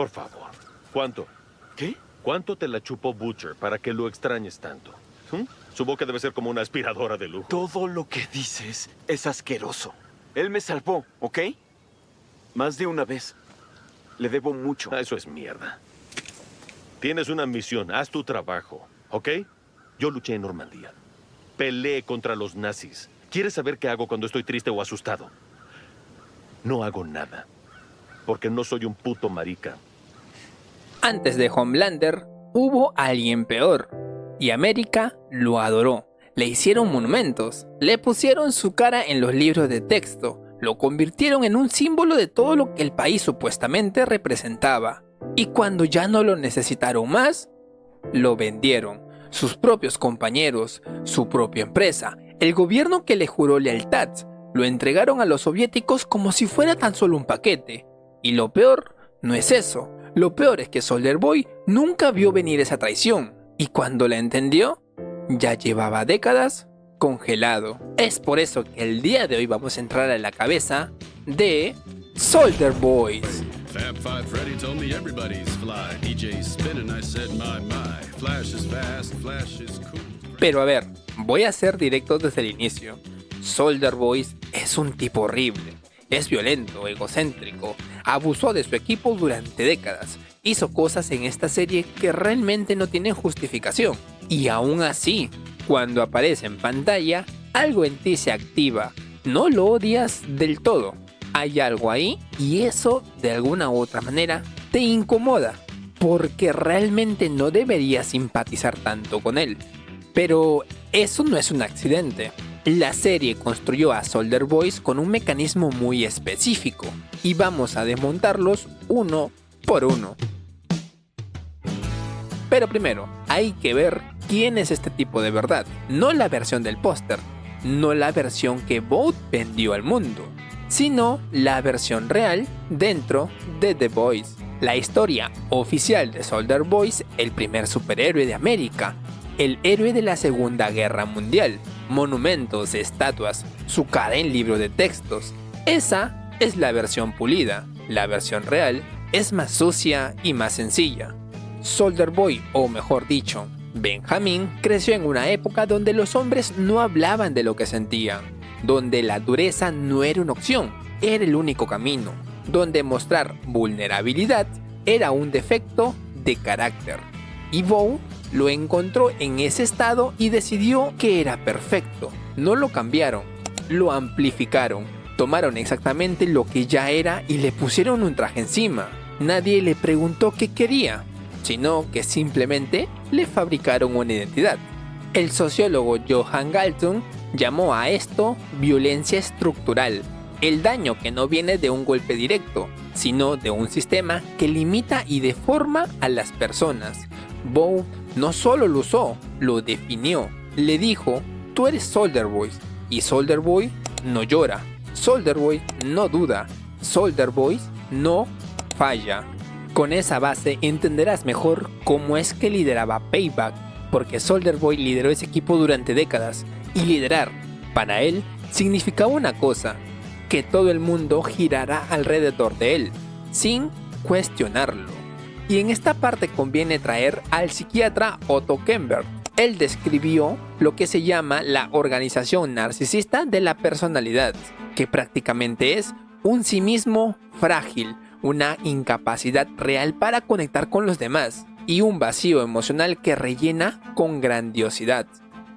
Por favor. ¿Cuánto? ¿Qué? ¿Cuánto te la chupó Butcher para que lo extrañes tanto? Su boca debe ser como una aspiradora de lujo. Todo lo que dices es asqueroso. Él me salvó, ¿ok? Más de una vez. Le debo mucho. Eso es mierda. Tienes una misión, haz tu trabajo, ¿ok? Yo luché en Normandía. Peleé contra los nazis. ¿Quieres saber qué hago cuando estoy triste o asustado? No hago nada. Porque no soy un puto marica. Antes de Homelander, hubo alguien peor. Y América lo adoró. Le hicieron monumentos. Le pusieron su cara en los libros de texto. Lo convirtieron en un símbolo de todo lo que el país supuestamente representaba. Y cuando ya no lo necesitaron más, lo vendieron. Sus propios compañeros, su propia empresa, el gobierno que le juró lealtad, lo entregaron a los soviéticos como si fuera tan solo un paquete. Y lo peor no es eso. Lo peor es que Soldier Boy nunca vio venir esa traición. Y cuando la entendió, ya llevaba décadas congelado. Es por eso que el día de hoy vamos a entrar a la cabeza de Soldier Boys. Fab Five Freddy told me everybody's fly. DJ's spinning, I said my. Flash is fast, Flash is cool. Pero a ver, voy a ser directo desde el inicio. Soldier Boys es un tipo horrible. Es violento, egocéntrico, abusó de su equipo durante décadas. Hizo cosas en esta serie que realmente no tienen justificación. Y aún así, cuando aparece en pantalla, algo en ti se activa. No lo odias del todo. Hay algo ahí y eso, de alguna u otra manera, te incomoda. Porque realmente no deberías simpatizar tanto con él. Pero eso no es un accidente. La serie construyó a Soldier Boys con un mecanismo muy específico. Y vamos a desmontarlos uno por uno. Pero primero, hay que ver quién es este tipo de verdad. No la versión del póster, no la versión que Vought vendió al mundo, sino la versión real dentro de The Boys. La historia oficial de Soldier Boys, el primer superhéroe de América, el héroe de la Segunda Guerra Mundial, monumentos, estatuas, su cara en libro de textos. Esa es la versión pulida. La versión real es más sucia y más sencilla. Soldier Boy, o mejor dicho, Benjamin, creció en una época donde los hombres no hablaban de lo que sentían, donde la dureza no era una opción, era el único camino, donde mostrar vulnerabilidad era un defecto de carácter. Y Vought lo encontró en ese estado y decidió que era perfecto. No lo cambiaron, lo amplificaron, tomaron exactamente lo que ya era y le pusieron un traje encima. Nadie le preguntó qué quería, sino que simplemente le fabricaron una identidad. El sociólogo Johan Galtung llamó a esto violencia estructural, el daño que no viene de un golpe directo, sino de un sistema que limita y deforma a las personas. Vought no solo lo usó, lo definió. Le dijo, tú eres Soldier Boy, y Soldier Boy no llora, Soldier Boy no duda, Soldier Boy no falla. Con esa base entenderás mejor cómo es que lideraba Payback, porque Soldier Boy lideró ese equipo durante décadas, y liderar, para él, significaba una cosa, que todo el mundo girará alrededor de él, sin cuestionarlo. Y en esta parte conviene traer al psiquiatra Otto Kemper. Él describió lo que se llama la organización narcisista de la personalidad, que prácticamente es un sí mismo frágil, una incapacidad real para conectar con los demás y un vacío emocional que rellena con grandiosidad.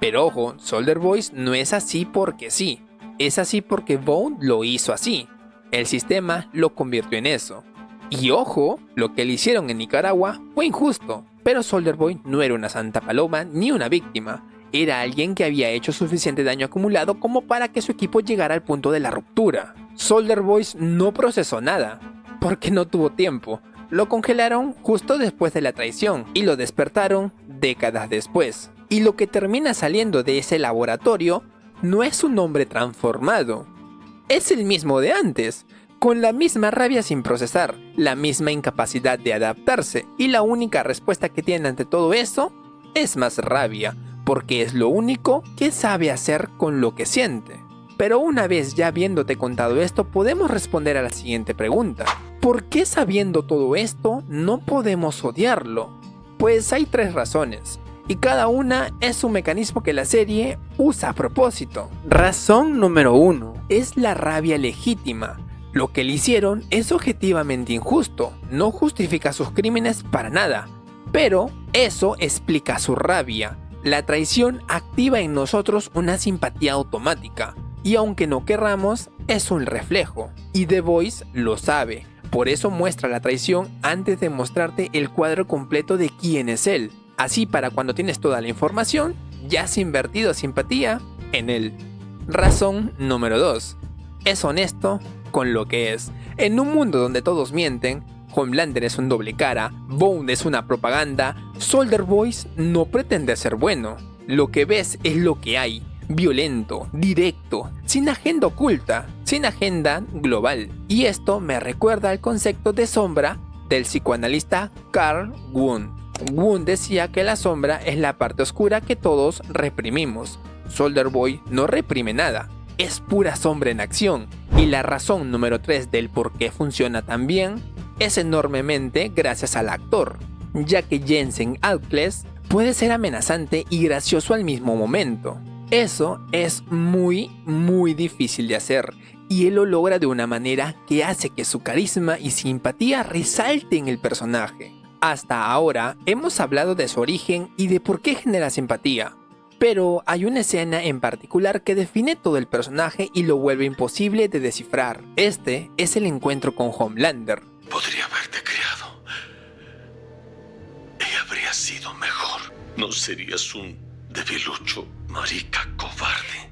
Pero ojo, Soldier Boys no es así porque sí, es así porque Vought lo hizo así. El sistema lo convirtió en eso. Y ojo, lo que le hicieron en Nicaragua fue injusto, pero Soldier Boy no era una santa paloma ni una víctima. Era alguien que había hecho suficiente daño acumulado como para que su equipo llegara al punto de la ruptura. Soldier Boys no procesó nada, porque no tuvo tiempo. Lo congelaron justo después de la traición y lo despertaron décadas después. Y lo que termina saliendo de ese laboratorio no es un hombre transformado, es el mismo de antes, con la misma rabia sin procesar, la misma incapacidad de adaptarse, y la única respuesta que tiene ante todo eso es más rabia, porque es lo único que sabe hacer con lo que siente. Pero una vez ya habiéndote contado esto, podemos responder a la siguiente pregunta. ¿Por qué sabiendo todo esto no podemos odiarlo? Pues hay 3 razones, y cada una es un mecanismo que la serie usa a propósito. Razón número 1 es la rabia legítima. Lo que le hicieron es objetivamente injusto, no justifica sus crímenes para nada, pero eso explica su rabia. La traición activa en nosotros una simpatía automática, y aunque no querramos, es un reflejo, y The Voice lo sabe. Por eso muestra la traición antes de mostrarte el cuadro completo de quién es él. Así, para cuando tienes toda la información, ya has invertido simpatía en él. Razón número 2. Es honesto con lo que es. En un mundo donde todos mienten, Homelander es un doble cara, Bone es una propaganda, Soldier Boy no pretende ser bueno. Lo que ves es lo que hay. Violento, directo, sin agenda oculta, sin agenda global. Y esto me recuerda al concepto de sombra del psicoanalista Carl Jung. Jung decía que la sombra es la parte oscura que todos reprimimos. Soldier Boy no reprime nada, es pura sombra en acción. Y la razón número 3 del por qué funciona tan bien es enormemente gracias al actor, ya que Jensen Ackles puede ser amenazante y gracioso al mismo momento. Eso es muy difícil de hacer, y él lo logra de una manera que hace que su carisma y simpatía resalte en el personaje. Hasta ahora hemos hablado de su origen y de por qué genera simpatía, pero hay una escena en particular que define todo el personaje y lo vuelve imposible de descifrar. Este es el encuentro con Homelander. Podría haberte criado y habría sido mejor. No serías un debilucho, marica, cobarde,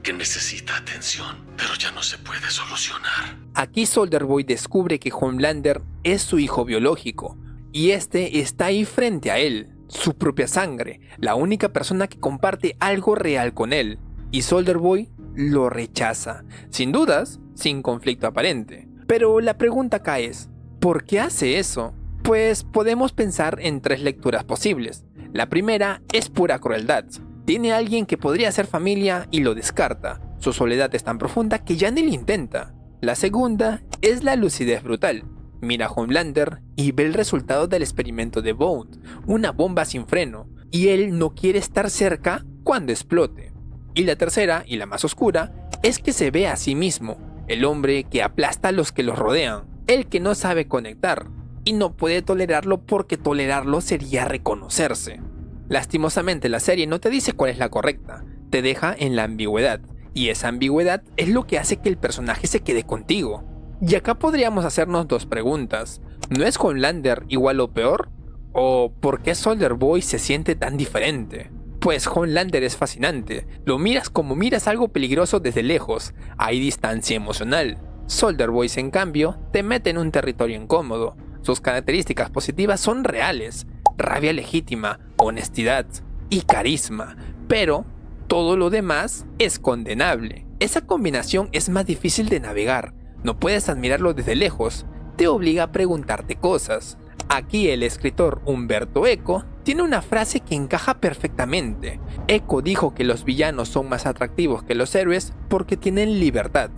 que necesita atención, pero ya no se puede solucionar. Aquí Soldier Boy descubre que Homelander es su hijo biológico, y este está ahí frente a él, su propia sangre, la única persona que comparte algo real con él, y Soldier Boy lo rechaza, sin dudas, sin conflicto aparente. Pero la pregunta acá es, ¿por qué hace eso? Pues podemos pensar en 3 lecturas posibles. La primera es pura crueldad. Tiene a alguien que podría ser familia y lo descarta. Su soledad es tan profunda que ya ni lo intenta. La segunda es la lucidez brutal. Mira a Homelander y ve el resultado del experimento de Bone, una bomba sin freno, y él no quiere estar cerca cuando explote. Y la tercera, y la más oscura, es que se ve a sí mismo, el hombre que aplasta a los que los rodean, el que no sabe conectar, y no puede tolerarlo porque tolerarlo sería reconocerse. Lastimosamente la serie no te dice cuál es la correcta, te deja en la ambigüedad, y esa ambigüedad es lo que hace que el personaje se quede contigo. Y acá podríamos hacernos 2 preguntas, ¿no es Homelander igual o peor? ¿O por qué Soldier Boy se siente tan diferente? Pues Homelander es fascinante, lo miras como miras algo peligroso desde lejos, hay distancia emocional. Soldier Boy en cambio te mete en un territorio incómodo. Sus características positivas son reales, rabia legítima, honestidad y carisma, pero todo lo demás es condenable. Esa combinación es más difícil de navegar, no puedes admirarlo desde lejos, te obliga a preguntarte cosas. Aquí el escritor Umberto Eco tiene una frase que encaja perfectamente. Eco dijo que los villanos son más atractivos que los héroes porque tienen libertad.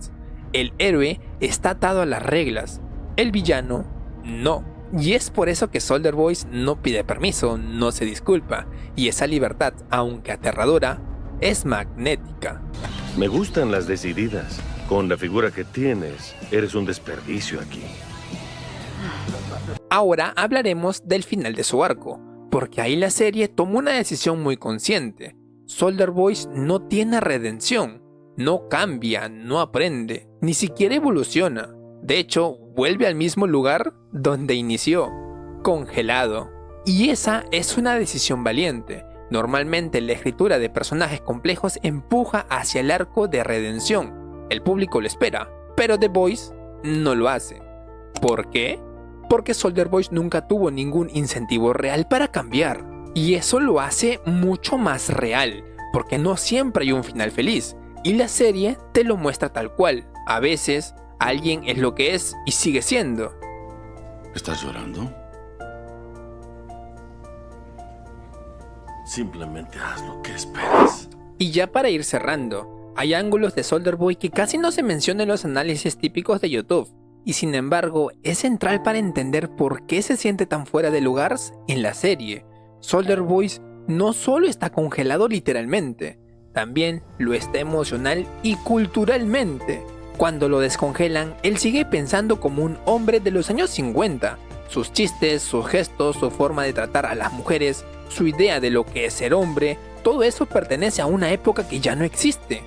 El héroe está atado a las reglas, el villano no. Y es por eso que Soldier Boy no pide permiso, no se disculpa, y esa libertad, aunque aterradora, es magnética. Me gustan las decididas. Con la figura que tienes, eres un desperdicio aquí. Ahora hablaremos del final de su arco, porque ahí la serie tomó una decisión muy consciente. Soldier Boy no tiene redención, no cambia, no aprende, ni siquiera evoluciona. De hecho, vuelve al mismo lugar donde inició, congelado. Y esa es una decisión valiente. Normalmente la escritura de personajes complejos empuja hacia el arco de redención. El público lo espera, pero The Voice no lo hace. ¿Por qué? Porque Soldier Boy nunca tuvo ningún incentivo real para cambiar. Y eso lo hace mucho más real, porque no siempre hay un final feliz. Y la serie te lo muestra tal cual. A veces, alguien es lo que es y sigue siendo. ¿Estás llorando? Simplemente haz lo que esperas. Y ya para ir cerrando, hay ángulos de Soldier Boy que casi no se mencionan en los análisis típicos de YouTube. y sin embargo es central para entender por qué se siente tan fuera de lugar en la serie. Soldier Boy no solo está congelado literalmente, también lo está emocional y culturalmente. Cuando lo descongelan, él sigue pensando como un hombre de los años 50. Sus chistes, sus gestos, su forma de tratar a las mujeres, su idea de lo que es ser hombre, todo eso pertenece a una época que ya no existe.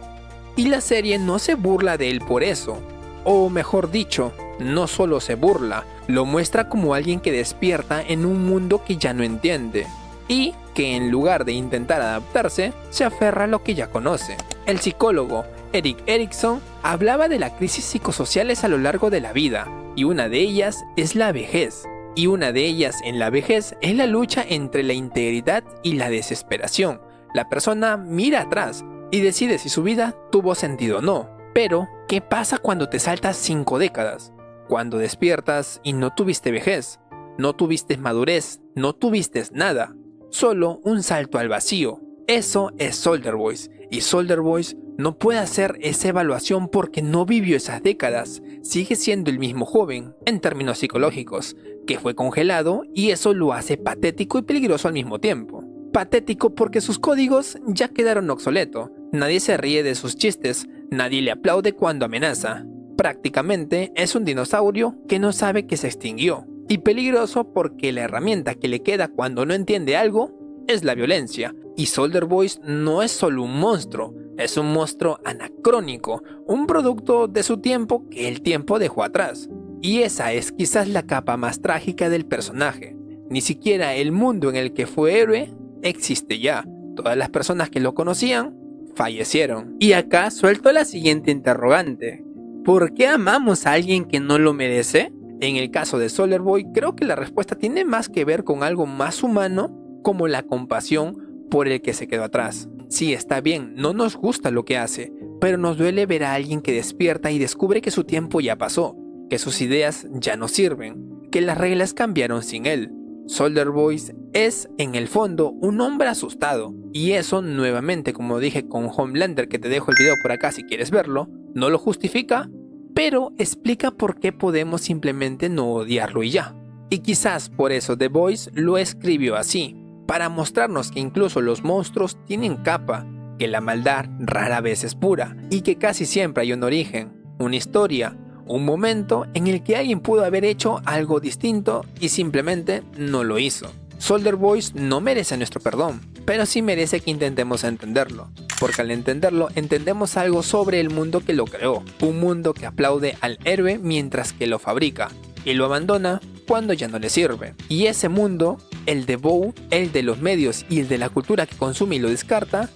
Y la serie no se burla de él por eso. O mejor dicho, no solo se burla, lo muestra como alguien que despierta en un mundo que ya no entiende. Y que en lugar de intentar adaptarse, se aferra a lo que ya conoce. El psicólogo Erik Erikson hablaba de las crisis psicosociales a lo largo de la vida, y una de ellas es la vejez. Y una de ellas en la vejez es la lucha entre la integridad y la desesperación. La persona mira atrás y decide si su vida tuvo sentido o no. Pero, ¿qué pasa cuando te saltas 5 décadas? Cuando despiertas y no tuviste vejez, no tuviste madurez, no tuviste nada. Solo un salto al vacío. Eso es Soldier Boy, y Soldier Boy no puede hacer esa evaluación porque no vivió esas décadas. Sigue siendo el mismo joven, en términos psicológicos, que fue congelado, y eso lo hace patético y peligroso al mismo tiempo. Patético porque sus códigos ya quedaron obsoletos. Nadie se ríe de sus chistes, nadie le aplaude cuando amenaza. Prácticamente es un dinosaurio que no sabe que se extinguió. Y peligroso porque la herramienta que le queda cuando no entiende algo es la violencia. Y Soldier Boy no es solo un monstruo, es un monstruo anacrónico, un producto de su tiempo que el tiempo dejó atrás. Y esa es quizás la capa más trágica del personaje. Ni siquiera el mundo en el que fue héroe existe ya. Todas las personas que lo conocían fallecieron. Y acá suelto la siguiente interrogante: ¿por qué amamos a alguien que no lo merece? En el caso de Soldier Boy, creo que la respuesta tiene más que ver con algo más humano, como la compasión por el que se quedó atrás. Sí, está bien, no nos gusta lo que hace, pero nos duele ver a alguien que despierta y descubre que su tiempo ya pasó, que sus ideas ya no sirven, que las reglas cambiaron sin él. Soldier Boy es, en el fondo, un hombre asustado, y eso, nuevamente, como dije con Homelander, que te dejo el video por acá si quieres verlo, no lo justifica, pero explica por qué podemos simplemente no odiarlo y ya. Y quizás por eso The Voice lo escribió así, para mostrarnos que incluso los monstruos tienen capa, que la maldad rara vez es pura, y que casi siempre hay un origen, una historia, un momento en el que alguien pudo haber hecho algo distinto y simplemente no lo hizo. Soldier Boy no merece nuestro perdón, pero sí merece que intentemos entenderlo, porque al entenderlo entendemos algo sobre el mundo que lo creó, un mundo que aplaude al héroe mientras que lo fabrica, y lo abandona cuando ya no le sirve. Y ese mundo, el de Bow, el de los medios y el de la cultura que consume y lo descarta,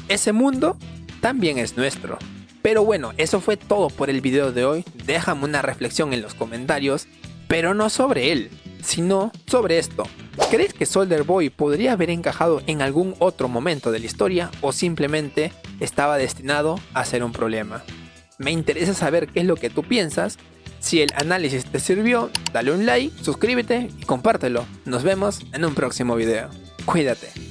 ese mundo también es nuestro. Pero bueno, eso fue todo por el video de hoy. Déjame una reflexión en los comentarios, pero no sobre él, sino sobre esto. ¿Crees que Soldier Boy podría haber encajado en algún otro momento de la historia o simplemente estaba destinado a ser un problema? Me interesa saber qué es lo que tú piensas. Si el análisis te sirvió, dale un like, suscríbete y compártelo. Nos vemos en un próximo video. Cuídate.